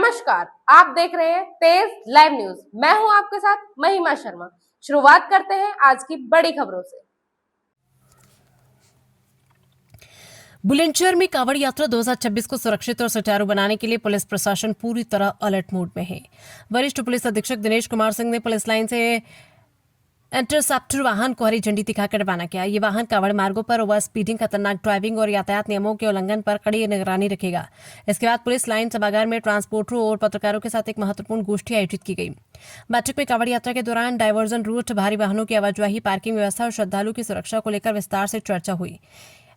नमस्कार, आप देख रहे हैं तेज लाइव न्यूज। मैं हूं आपके साथ महिमा शर्मा। शुरुआत करते हैं आज की बड़ी खबरों से। बुलंदशहर में कांवड़ यात्रा 2026 को सुरक्षित और सुचारू बनाने के लिए पुलिस प्रशासन पूरी तरह अलर्ट मोड में है। वरिष्ठ पुलिस अधीक्षक दिनेश कुमार सिंह ने पुलिस लाइन से इंटरसेप्टर वाहन को हरी झंडी दिखाकर रवाना किया। ये वाहन कांवड़ मार्गों पर ओवर स्पीडिंग, खतरनाक ड्राइविंग और यातायात नियमों के उल्लंघन पर कड़ी निगरानी रखेगा। इसके बाद पुलिस लाइन सभागार में ट्रांसपोर्टरों और पत्रकारों के साथ एक महत्वपूर्ण गोष्ठी आयोजित की गई। बैठक में कांवड़ यात्रा के दौरान डायवर्जन रूट, भारी वाहनों की आवाजाही, पार्किंग व्यवस्था और श्रद्धालु की सुरक्षा को लेकर विस्तार से चर्चा हुई।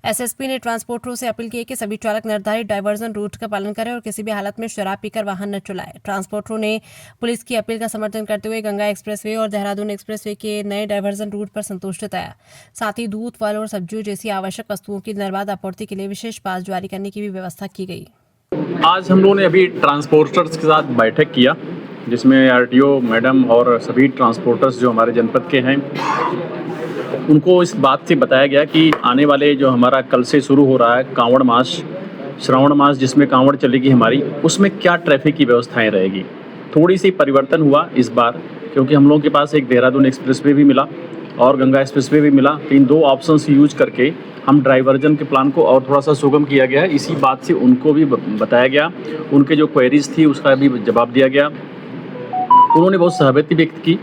एसएसपी ने ट्रांसपोर्टरों से अपील की कि सभी चालक निर्धारित डायवर्जन रूट का पालन करें और किसी भी हालत में शराब पीकर वाहन न चलाएं। ट्रांसपोर्टरों ने पुलिस की अपील का समर्थन करते हुए गंगा एक्सप्रेसवे और देहरादून एक्सप्रेसवे के नए डायवर्जन रूट पर संतोष जताया। साथ ही दूध, फल और सब्जियों जैसी आवश्यक वस्तुओं की निर्बाध आपूर्ति के लिए विशेष पास जारी करने की भी व्यवस्था की गई। आज हम लोगों ने अभी ट्रांसपोर्टर्स के साथ बैठक किया, जिसमें आरटीओ मैडम और सभी ट्रांसपोर्टर्स जो हमारे जनपद के हैं उनको इस बात से बताया गया कि आने वाले जो हमारा कल से शुरू हो रहा है कांवड़ मास, श्रावण मास जिसमें कांवड़ चलेगी हमारी, उसमें क्या ट्रैफिक की व्यवस्थाएं रहेगी। थोड़ी सी परिवर्तन हुआ इस बार, क्योंकि हम लोगों के पास एक देहरादून एक्सप्रेसवे भी मिला और गंगा एक्सप्रेसवे भी मिला। तो इन दो ऑप्शंस यूज करके हम डाइवर्जन के प्लान को और थोड़ा सा सुगम किया गया है। इसी बात से उनको भी बताया गया, उनके जो क्वेरीज थी उसका भी जवाब दिया गया। उन्होंने बहुत सहमति व्यक्त की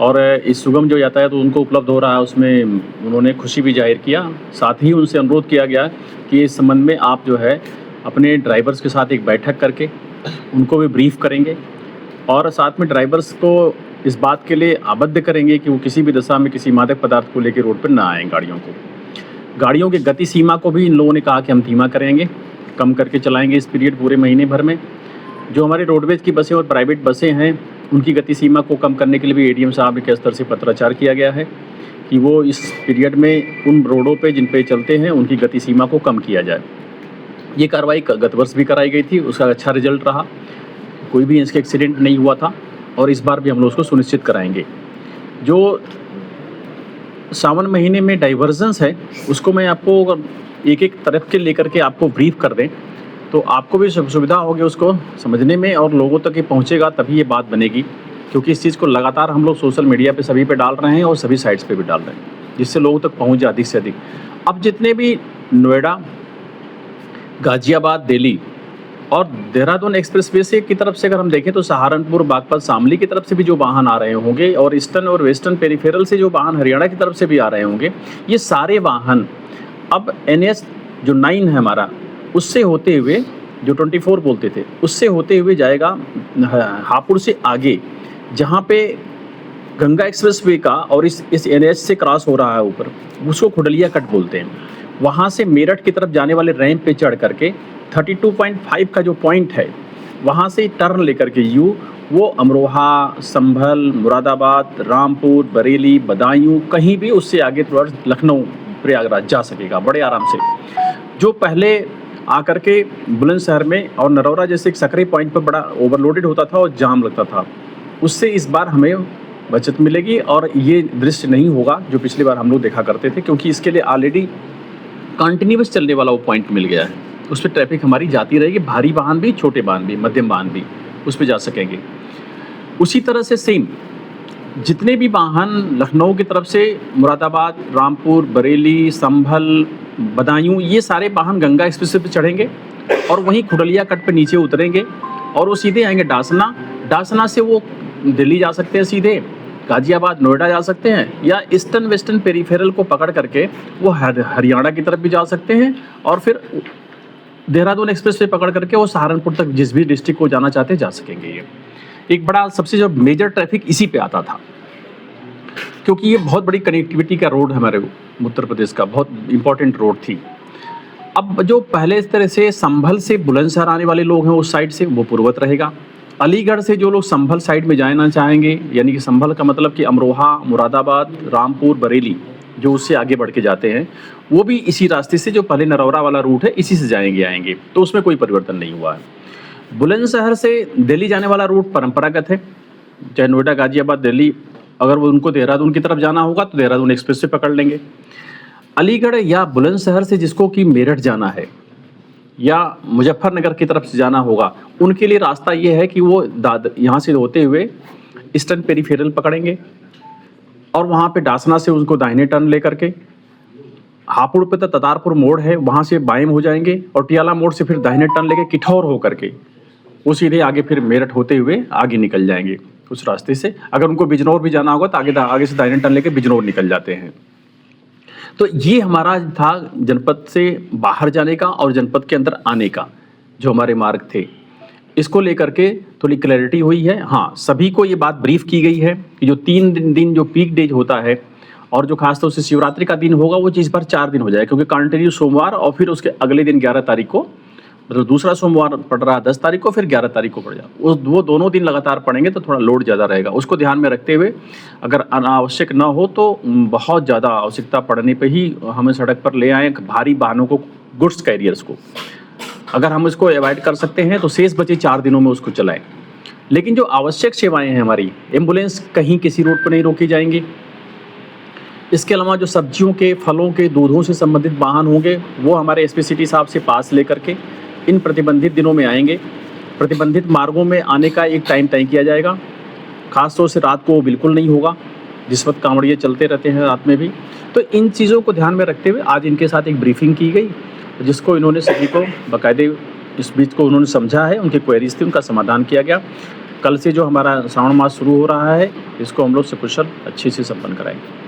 और इस सुगम जो यातायात उनको उपलब्ध हो रहा है उसमें उन्होंने खुशी भी जाहिर किया। साथ ही उनसे अनुरोध किया गया कि इस संबंध में आप जो है अपने ड्राइवर्स के साथ एक बैठक करके उनको भी ब्रीफ करेंगे और साथ में ड्राइवर्स को इस बात के लिए आबद्ध करेंगे कि वो किसी भी दशा में किसी मादक पदार्थ को लेकर रोड पर ना आएँ। गाड़ियों की गति सीमा को भी इन लोगों ने कहा कि हम धीमा करेंगे, कम करके चलाएँगे इस पीरियड पूरे महीने भर में। जो हमारे रोडवेज की बसें और प्राइवेट बसें हैं उनकी गति सीमा को कम करने के लिए भी एडीएम साहब के स्तर से पत्राचार किया गया है कि वो इस पीरियड में उन रोडों पे जिन पे चलते हैं उनकी गति सीमा को कम किया जाए। ये कार्रवाई गत वर्ष भी कराई गई थी, उसका अच्छा रिजल्ट रहा, कोई भी इसके एक्सीडेंट नहीं हुआ था और इस बार भी हम लोग उसको सुनिश्चित कराएंगे। जो सावन महीने में डाइवर्जन्स है उसको मैं आपको एक एक तरफ के लेकर के आपको ब्रीफ कर दें तो आपको भी सुविधा होगी उसको समझने में और लोगों तक ये पहुंचेगा, तभी ये बात बनेगी। क्योंकि इस चीज़ को लगातार हम लोग सोशल मीडिया पे सभी पे डाल रहे हैं और सभी साइट्स पे भी डाल रहे हैं, जिससे लोगों तक पहुंच जाए अधिक से अधिक। अब जितने भी नोएडा, गाजियाबाद, दिल्ली और देहरादून एक्सप्रेसवे से की तरफ से अगर हम देखें तो सहारनपुर, बागपत, शामली की तरफ से भी जो वाहन आ रहे होंगे और ईस्टर्न और वेस्टर्न पेरिफेरल से जो वाहन हरियाणा की तरफ से भी आ रहे होंगे, ये सारे वाहन अब NH जो 9 है हमारा, उससे होते हुए जो 24 बोलते थे उससे होते हुए जाएगा हापुड़ से आगे, जहाँ पे गंगा एक्सप्रेसवे का और इस NH से क्रॉस हो रहा है ऊपर, उसको खुडलिया कट बोलते हैं। वहाँ से मेरठ की तरफ जाने वाले रैंप पे चढ़ करके 32.5 का जो पॉइंट है वहाँ से टर्न लेकर के वो अमरोहा, संभल, मुरादाबाद, रामपुर, बरेली, बदायूं, कहीं भी उससे आगे थोड़ा लखनऊ, प्रयागराज जा सकेगा बड़े आराम से। जो पहले आकर के बुलंदशहर में और नरौरा जैसे एक सकरी पॉइंट पर बड़ा ओवरलोडेड होता था और जाम लगता था, उससे इस बार हमें बचत मिलेगी और ये दृश्य नहीं होगा जो पिछली बार हम लोग देखा करते थे, क्योंकि इसके लिए ऑलरेडी कंटिन्यूस चलने वाला वो पॉइंट मिल गया है। उस पर ट्रैफिक हमारी जाती रहेगी, भारी वाहन भी, छोटे वाहन भी, मध्यम वाहन भी उस पर जा सकेंगे। उसी तरह से सेम जितने भी वाहन लखनऊ की तरफ से मुरादाबाद, रामपुर, बरेली, संभल, बदायूं, ये सारे वाहन गंगा एक्सप्रेसवे पे चढ़ेंगे और वहीं खुडलिया कट पे नीचे उतरेंगे और वो सीधे आएंगे डासना से वो दिल्ली जा सकते हैं, सीधे गाजियाबाद, नोएडा जा सकते हैं, या ईस्टर्न वेस्टर्न पेरिफेरल को पकड़ करके वो हरियाणा की तरफ भी जा सकते हैं और फिर देहरादून एक्सप्रेसवे पकड़ करके वो सहारनपुर तक जिस भी डिस्ट्रिक्ट को जाना चाहते हैं जा सकेंगे। ये एक बड़ा सबसे जो मेजर ट्रैफिक इसी पे आता था, क्योंकि ये बहुत बड़ी कनेक्टिविटी का रोड है हमारे उत्तर प्रदेश का, बहुत इंपॉर्टेंट रोड थी। अब जो पहले इस तरह से संभल से बुलंदशहर आने वाले लोग हैं उस साइड से, वो पूर्ववत रहेगा। अलीगढ़ से जो लोग संभल साइड में जाना चाहेंगे, यानी कि संभल का मतलब कि अमरोहा, मुरादाबाद, रामपुर, बरेली, जो उससे आगे बढ़ के जाते हैं, वो भी इसी रास्ते से, जो पहले नरौरा वाला रूट है, इसी से आएंगे, तो उसमें कोई परिवर्तन नहीं हुआ है। बुलंदशहर से दिल्ली जाने वाला रूट परंपरागत है, चाहे नोएडा, गाजियाबाद, दिल्ली, अगर वो उनको देहरादून की तरफ जाना होगा तो देहरादून एक्सप्रेस से पकड़ लेंगे। अलीगढ़ या बुलंदशहर से जिसको कि मेरठ जाना है या मुजफ्फरनगर की तरफ से जाना होगा, उनके लिए रास्ता ये है कि वो यहाँ से होते हुए ईस्टर्न पेरीफेरल पकड़ेंगे और वहाँ पे डासना से उनको दाहिने टर्न लेकर के हापुड़ पे तो ततारपुर मोड़ है, वहाँ से बाएं हो जाएंगे और टियाला मोड़ से फिर दाहिने टर्न लेके किठौर हो करके वो सीधे आगे फिर मेरठ होते हुए आगे निकल जाएंगे उस रास्ते से। अगर उनको बिजनौर भी जाना होगा तो आगे से दाहिने टर्न लेके बिजनौर निकल जाते हैं। तो ये हमारा था जनपद से बाहर जाने का और जनपद के अंदर आने का जो हमारे मार्ग थे, इसको लेकर के थोड़ी क्लैरिटी हुई है। हाँ, सभी को ये बात ब्रीफ की गई है कि जो 3 दिन जो पीक डेज होता है और जो खासतौर से शिवरात्रि का दिन होगा वो चीज़ पर 4 दिन हो जाए, क्योंकि कंटिन्यू सोमवार और फिर उसके अगले दिन 11 तारीख को, मतलब दूसरा सोमवार पड़ रहा है 10 तारीख को, फिर 11 तारीख को पड़ जाए, वो दोनों दिन लगातार पड़ेंगे तो थोड़ा लोड ज़्यादा रहेगा। उसको ध्यान में रखते हुए अगर अनावश्यक न हो तो बहुत ज़्यादा आवश्यकता पड़ने पर ही हमें सड़क पर ले आएँ भारी वाहनों को, गुड्स कैरियर्स को। अगर हम इसको अवॉइड कर सकते हैं तो शेष बचे 4 दिनों में उसको चलाएं। लेकिन जो आवश्यक सेवाएं हैं हमारी, एम्बुलेंस कहीं किसी रोड पर नहीं रोकी जाएंगी। इसके अलावा जो सब्जियों के, फलों के, दूधों से संबंधित वाहन होंगे वो हमारे एसपी सिटी साहब से पास लेकर के इन प्रतिबंधित दिनों में आएंगे। प्रतिबंधित मार्गों में आने का एक टाइम तय किया जाएगा, खासतौर से रात को वो बिल्कुल नहीं होगा, जिस वक्त कांवड़िए चलते रहते हैं रात में भी। तो इन चीज़ों को ध्यान में रखते हुए आज इनके साथ एक ब्रीफिंग की गई, जिसको इन्होंने सभी को बाकायदे इस बीच को उन्होंने समझा है, उनकी क्वेरीज थी, उनका समाधान किया गया। कल से जो हमारा श्रावण मास शुरू हो रहा है इसको हम लोग सकुशल अच्छे से संपन्न कराएंगे।